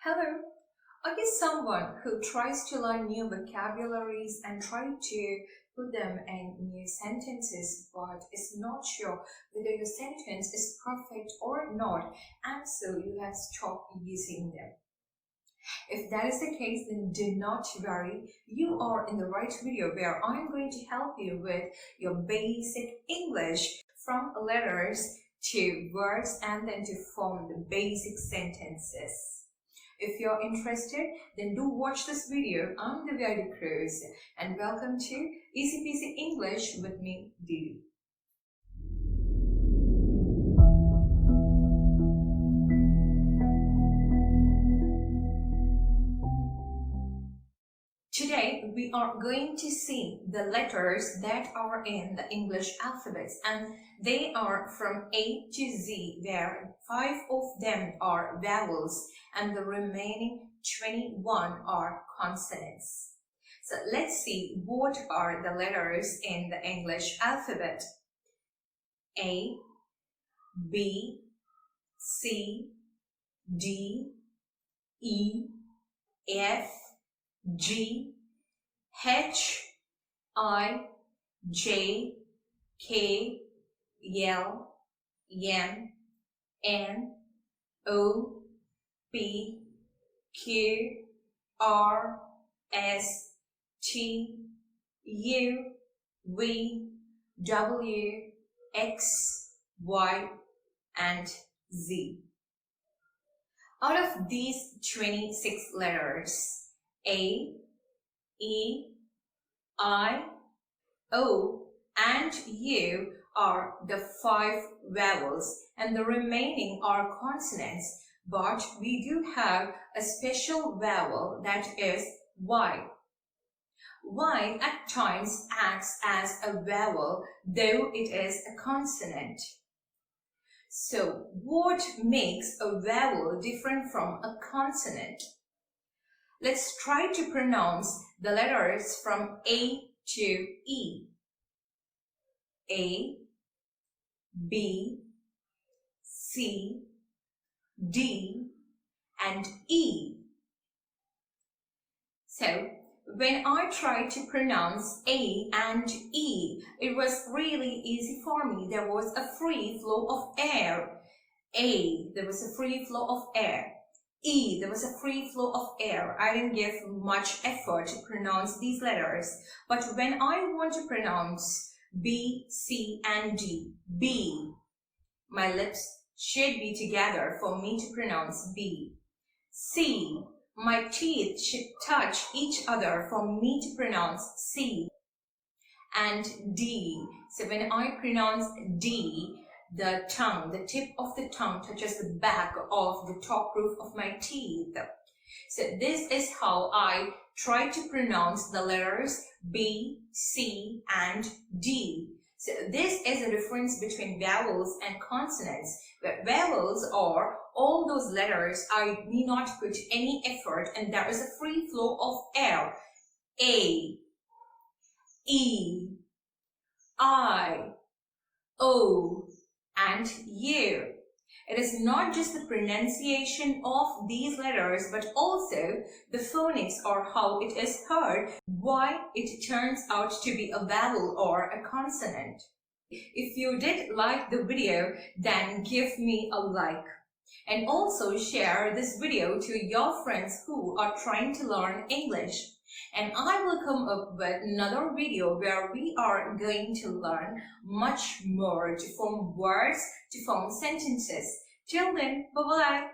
Hello, are you someone who tries to learn new vocabularies and try to put them in new sentences but is not sure whether your sentence is perfect or not, and so you have stopped using them? If that is the case, then do not worry. You are in the right video where I'm going to help you with your basic English from letters to words and then to form the basic sentences. If you're interested, then do watch this video. I'm the Divya Cruz and welcome to Easy Peasy English with me, Didi. Today, we are going to see the letters that are in the English alphabet, and they are from A to Z, where 5 of them are vowels and the remaining 21 are consonants. So let's see what are the letters in the English alphabet. A, B, C, D, E, F, G, H, I, J, K, L, M, N, O, P, Q, R, S, T, U, V, W, X, Y, and Z. Out of these 26 letters, A, E, I, O, and U are the 5 vowels and the remaining are consonants, but we do have a special vowel, that is Y. Y at times acts as a vowel, though it is a consonant. So what makes a vowel different from a consonant? Let's try to pronounce the letters from A to E. A, B, C, D, and E. So, when I tried to pronounce A and E, it was really easy for me. There was a free flow of air. A, there was a free flow of air. E, there was a free flow of air. I didn't give much effort to pronounce these letters. But when I want to pronounce B, C, and D, B, my lips should be together for me to pronounce B. C, my teeth should touch each other for me to pronounce C. And D, so when I pronounce D, the tongue, the tip of the tongue touches the back of the top roof of my teeth. So this is how I try to pronounce the letters B, C, and D. So this is a difference between vowels and consonants. Where vowels are all those letters I need not put any effort and there is a free flow of air. A, E, I, O, and U. It is not just the pronunciation of these letters, but also the phonics or how it is heard, why it turns out to be a vowel or a consonant. If you did like the video, then give me a like. And also share this video to your friends who are trying to learn English. And I will come up with another video where we are going to learn much more to form words, to form sentences. Till then, bye-bye.